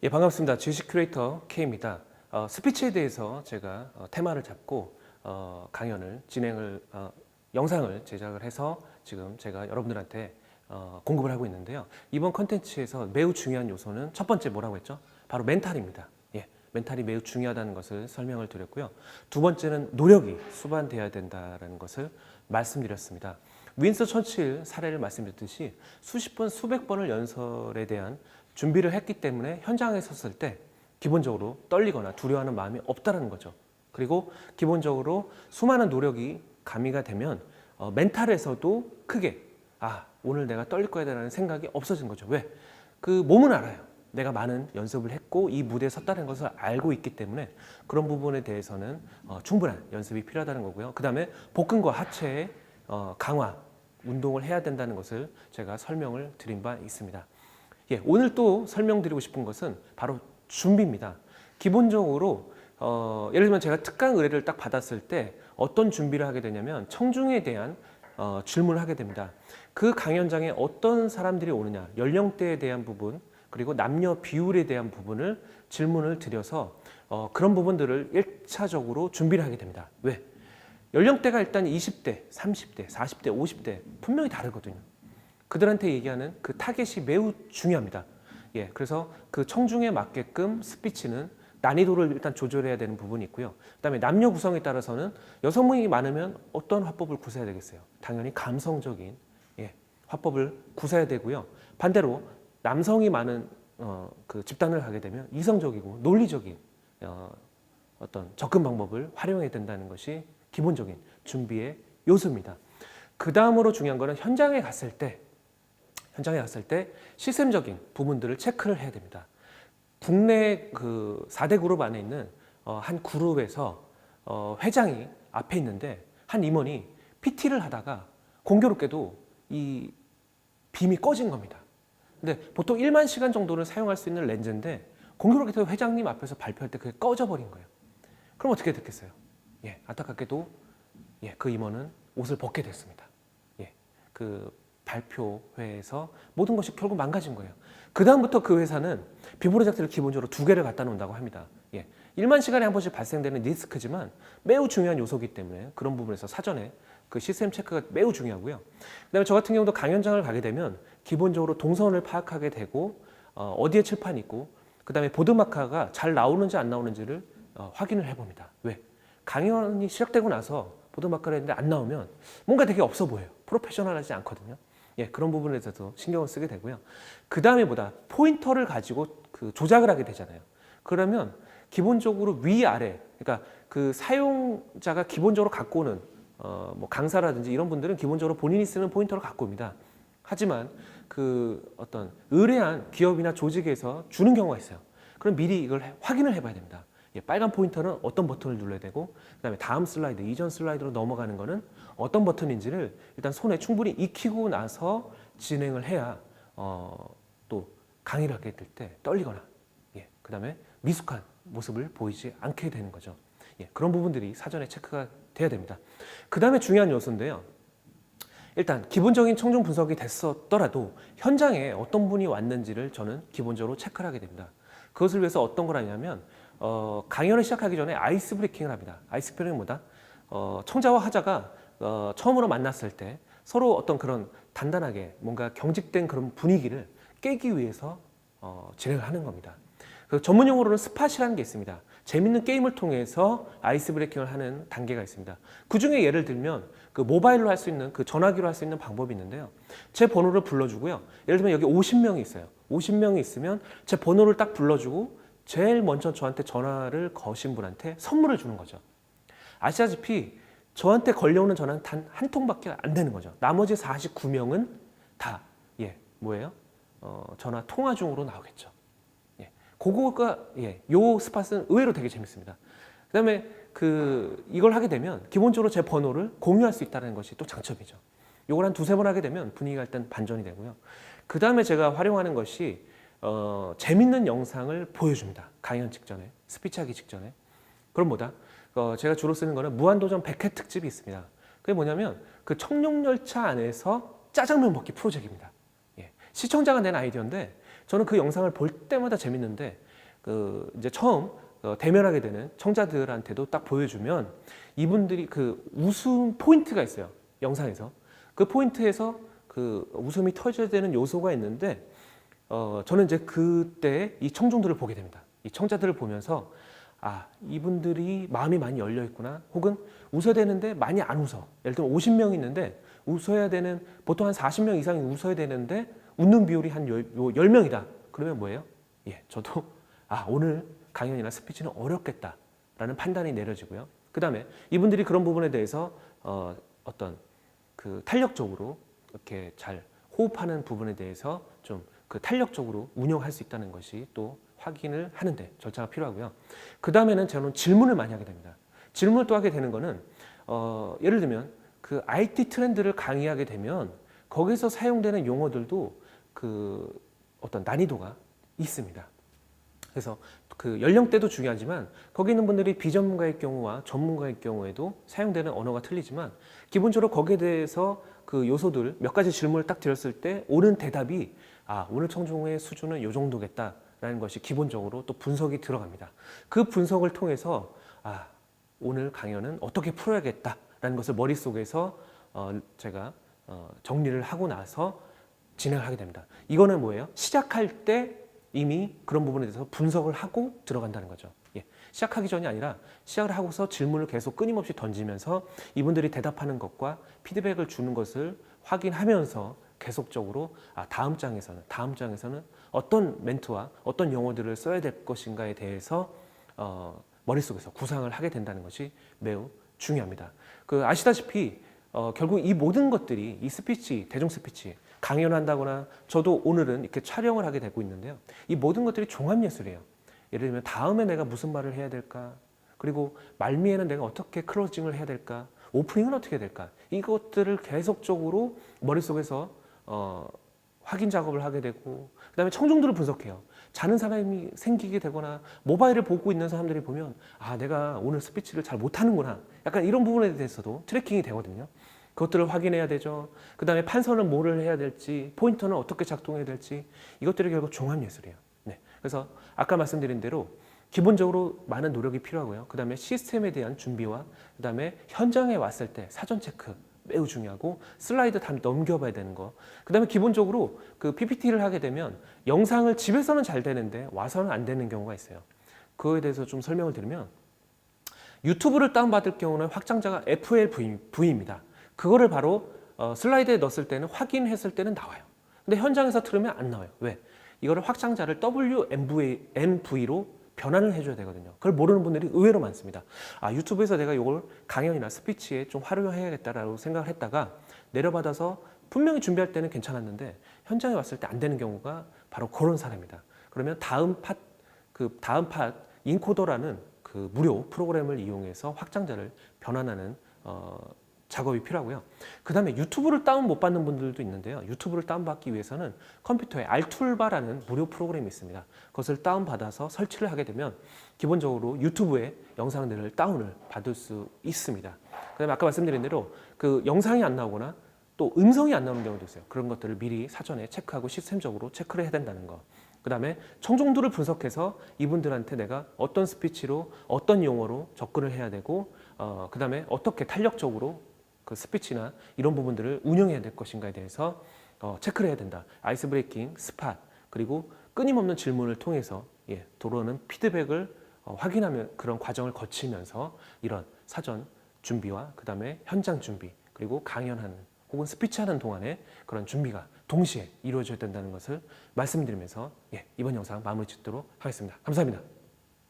예, 반갑습니다. 주식 큐레이터 K입니다. 스피치에 대해서 제가 테마를 잡고 영상을 제작을 해서 지금 제가 여러분들한테 공급을 하고 있는데요. 이번 컨텐츠에서 매우 중요한 요소는 첫 번째 뭐라고 했죠? 바로 멘탈입니다. 예, 멘탈이 매우 중요하다는 것을 설명을 드렸고요. 두 번째는 노력이 수반돼야 된다는 것을 말씀드렸습니다. 윈스턴 처칠 사례를 말씀드렸듯이 수십 번, 수백 번을 연설에 대한 준비를 했기 때문에 현장에 섰을 때 기본적으로 떨리거나 두려워하는 마음이 없다는 거죠. 그리고 기본적으로 수많은 노력이 가미가 되면 멘탈에서도 크게 오늘 내가 떨릴 거야 라는 생각이 없어진 거죠. 왜? 그 몸은 알아요. 내가 많은 연습을 했고 이 무대에 섰다는 것을 알고 있기 때문에 그런 부분에 대해서는 충분한 연습이 필요하다는 거고요. 그 다음에 복근과 하체의 강화, 운동을 해야 된다는 것을 제가 설명을 드린 바 있습니다. 예, 오늘 또 설명드리고 싶은 것은 바로 준비입니다. 기본적으로 예를 들면 제가 특강 의뢰를 딱 받았을 때 어떤 준비를 하게 되냐면 청중에 대한 질문을 하게 됩니다. 그 강연장에 어떤 사람들이 오느냐, 연령대에 대한 부분, 그리고 남녀 비율에 대한 부분을 질문을 드려서 그런 부분들을 1차적으로 준비를 하게 됩니다. 왜? 연령대가 일단 20대, 30대, 40대, 50대 분명히 다르거든요. 그들한테 얘기하는 그 타겟이 매우 중요합니다. 예, 그래서 그 청중에 맞게끔 스피치는 난이도를 일단 조절해야 되는 부분이 있고요. 그다음에 남녀 구성에 따라서는 여성분이 많으면 어떤 화법을 구사해야 되겠어요? 당연히 감성적인 화법을 구사해야 되고요. 반대로 남성이 많은 그 집단을 가게 되면 이성적이고 논리적인 어떤 접근 방법을 활용해야 된다는 것이 기본적인 준비의 요소입니다. 그 다음으로 중요한 거는 현장에 갔을 때 시스템적인 부분들을 체크를 해야 됩니다. 국내 그 4대 그룹 안에 있는 한 그룹에서 회장이 앞에 있는데 한 임원이 PT를 하다가 공교롭게도 이 빔이 꺼진 겁니다. 근데 보통 1만 시간 정도를 사용할 수 있는 렌즈인데 공교롭게도 회장님 앞에서 발표할 때 그게 꺼져버린 거예요. 그럼 어떻게 됐겠어요? 예, 안타깝게도 그 임원은 옷을 벗게 됐습니다. 그 발표회에서 모든 것이 결국 망가진 거예요. 그 다음부터 그 회사는 비보 프로젝트를 기본적으로 2개를 갖다 놓는다고 합니다. 1만 시간에 한 번씩 발생되는 리스크지만 매우 중요한 요소이기 때문에 그런 부분에서 사전에 그 시스템 체크가 매우 중요하고요. 그다음에 저 같은 경우도 강연장을 가게 되면 기본적으로 동선을 파악하게 되고 어디에 칠판이 있고 그다음에 보드마카가 잘 나오는지 안 나오는지를 확인을 해봅니다. 왜? 강연이 시작되고 나서 보드마카를 했는데 안 나오면 뭔가 되게 없어 보여요. 프로페셔널하지 않거든요. 그런 부분에 대해서 신경을 쓰게 되고요. 그 다음에 포인터를 가지고 그 조작을 하게 되잖아요. 그러면 기본적으로 위아래, 그러니까 그 사용자가 기본적으로 갖고 오는 뭐 강사라든지 이런 분들은 기본적으로 본인이 쓰는 포인터를 갖고 옵니다. 하지만 그 어떤 의뢰한 기업이나 조직에서 주는 경우가 있어요. 그럼 미리 이걸 확인을 해봐야 됩니다. 빨간 포인터는 어떤 버튼을 눌러야 되고 그다음에 다음 슬라이드, 이전 슬라이드로 넘어가는 거는 어떤 버튼인지를 일단 손에 충분히 익히고 나서 진행을 해야 또 강의를 하게 될 때 떨리거나 그다음에 미숙한 모습을 보이지 않게 되는 거죠. 그런 부분들이 사전에 체크가 돼야 됩니다. 그 다음에 중요한 요소인데요. 일단 기본적인 청중 분석이 됐었더라도 현장에 어떤 분이 왔는지를 저는 기본적으로 체크를 하게 됩니다. 그것을 위해서 어떤 걸 하냐면 강연을 시작하기 전에 아이스 브레이킹을 합니다. 아이스 브레이킹은 뭐다? 청자와 하자가 처음으로 만났을 때 서로 어떤 그런 단단하게 뭔가 경직된 그런 분위기를 깨기 위해서 진행을 하는 겁니다. 그 전문 용어로는 스팟이라는 게 있습니다. 재밌는 게임을 통해서 아이스 브레이킹을 하는 단계가 있습니다. 그 중에 예를 들면 그 모바일로 할 수 있는 그 전화기로 할 수 있는 방법이 있는데요. 제 번호를 불러주고요. 예를 들면 여기 50명이 있어요. 50명이 있으면 제 번호를 딱 불러주고 제일 먼저 저한테 전화를 거신 분한테 선물을 주는 거죠. 아시다시피 저한테 걸려오는 전화는 단 한 통밖에 안 되는 거죠. 나머지 49명은 다 뭐예요? 전화 통화 중으로 나오겠죠. 그거가 요 스팟은 의외로 되게 재밌습니다. 그다음에 이걸 하게 되면 기본적으로 제 번호를 공유할 수 있다는 것이 또 장점이죠. 요걸 한 두세 번 하게 되면 분위기가 일단 반전이 되고요. 그 다음에 제가 활용하는 것이 재밌는 영상을 보여줍니다. 강연 직전에, 스피치하기 직전에. 그럼 제가 주로 쓰는 거는 무한도전 100회 특집이 있습니다. 그게 뭐냐면 그 청룡열차 안에서 짜장면 먹기 프로젝트입니다. 시청자가 낸 아이디어인데 저는 그 영상을 볼 때마다 재밌는데 이제 처음 대면하게 되는 청자들한테도 딱 보여주면 이분들이 그 웃음 포인트가 있어요. 영상에서. 그 포인트에서 그 웃음이 터져야 되는 요소가 있는데 저는 이제 그때 이 청중들을 보게 됩니다. 이 청자들을 보면서 아, 이분들이 마음이 많이 열려 있구나. 혹은 웃어야 되는데 많이 안 웃어. 예를 들면 50명 있는데 웃어야 되는 보통 한 40명 이상이 웃어야 되는데 웃는 비율이 한 10명이다. 그러면 뭐예요? 예, 저도 아, 오늘 강연이나 스피치는 어렵겠다라는 판단이 내려지고요. 그다음에 이분들이 그런 부분에 대해서 어떤 그 탄력적으로 이렇게 잘 호흡하는 부분에 대해서 좀 그 탄력적으로 운영할 수 있다는 것이 또 확인을 하는데 절차가 필요하고요. 그 다음에는 저는 질문을 많이 하게 됩니다. 질문을 또 하게 되는 거는 예를 들면 그 IT 트렌드를 강의하게 되면 거기서 사용되는 용어들도 그 어떤 난이도가 있습니다. 그래서 그 연령대도 중요하지만 거기 있는 분들이 비전문가일 경우와 전문가일 경우에도 사용되는 언어가 틀리지만 기본적으로 거기에 대해서 그 요소들 몇 가지 질문을 딱 드렸을 때 옳은 대답이 아, 오늘 청중의 수준은 이 정도겠다라는 것이 기본적으로 또 분석이 들어갑니다. 그 분석을 통해서 아, 오늘 강연은 어떻게 풀어야겠다라는 것을 머릿속에서 제가 정리를 하고 나서 진행을 하게 됩니다. 이거는 뭐예요? 시작할 때 이미 그런 부분에 대해서 분석을 하고 들어간다는 거죠. 예. 시작하기 전이 아니라 시작을 하고서 질문을 계속 끊임없이 던지면서 이분들이 대답하는 것과 피드백을 주는 것을 확인하면서 계속적으로 다음 장에서는 어떤 멘트와 어떤 용어들을 써야 될 것인가에 대해서 머릿속에서 구상을 하게 된다는 것이 매우 중요합니다. 그 아시다시피 결국 이 모든 것들이 이 스피치, 대중 스피치, 강연한다거나 저도 오늘은 이렇게 촬영을 하게 되고 있는데요. 이 모든 것들이 종합예술이에요. 예를 들면 다음에 내가 무슨 말을 해야 될까? 그리고 말미에는 내가 어떻게 클로징을 해야 될까? 오프닝은 어떻게 해야 될까? 이것들을 계속적으로 머릿속에서 확인 작업을 하게 되고 그 다음에 청중들을 분석해요. 자는 사람이 생기게 되거나 모바일을 보고 있는 사람들이 보면 아, 내가 오늘 스피치를 잘 못하는구나. 약간 이런 부분에 대해서도 트래킹이 되거든요. 그것들을 확인해야 되죠. 그 다음에 판서는 뭐를 해야 될지, 포인터는 어떻게 작동해야 될지 이것들이 결국 종합예술이에요. 네. 그래서 아까 말씀드린 대로 기본적으로 많은 노력이 필요하고요. 그 다음에 시스템에 대한 준비와 그 다음에 현장에 왔을 때 사전 체크 매우 중요하고 슬라이드 다 넘겨봐야 되는 거. 그 다음에 기본적으로 그 PPT를 하게 되면 영상을 집에서는 잘 되는데 와서는 안 되는 경우가 있어요. 그거에 대해서 좀 설명을 드리면 유튜브를 다운받을 경우는 확장자가 FLV입니다. 그거를 바로 슬라이드에 넣었을 때는 확인했을 때는 나와요. 근데 현장에서 들으면 안 나와요. 왜? 이거를 확장자를 WMV로 변환을 해줘야 되거든요. 그걸 모르는 분들이 의외로 많습니다. 아, 유튜브에서 내가 이걸 강연이나 스피치에 좀 활용해야겠다라고 생각을 했다가 내려받아서 분명히 준비할 때는 괜찮았는데 현장에 왔을 때 안 되는 경우가 바로 그런 사례입니다. 그러면 다음 팟 인코더라는 그 무료 프로그램을 이용해서 확장자를 변환하는 작업이 필요하고요. 그 다음에 유튜브를 다운 못 받는 분들도 있는데요. 유튜브를 다운받기 위해서는 컴퓨터에 알툴바라는 무료 프로그램이 있습니다. 그것을 다운받아서 설치를 하게 되면 기본적으로 유튜브의 영상들을 다운을 받을 수 있습니다. 그 다음에 아까 말씀드린 대로 그 영상이 안 나오거나 또 음성이 안 나오는 경우도 있어요. 그런 것들을 미리 사전에 체크하고 시스템적으로 체크를 해야 된다는 거. 그 다음에 청중들을 분석해서 이분들한테 내가 어떤 스피치로 어떤 용어로 접근을 해야 되고 그 다음에 어떻게 탄력적으로 그 스피치나 이런 부분들을 운영해야 될 것인가에 대해서 체크를 해야 된다. 아이스 브레이킹, 스팟, 그리고 끊임없는 질문을 통해서 들어오는 피드백을 확인하면 그런 과정을 거치면서 이런 사전 준비와 그 다음에 현장 준비 그리고 강연하는 혹은 스피치하는 동안에 그런 준비가 동시에 이루어져야 된다는 것을 말씀드리면서 이번 영상 마무리 짓도록 하겠습니다. 감사합니다.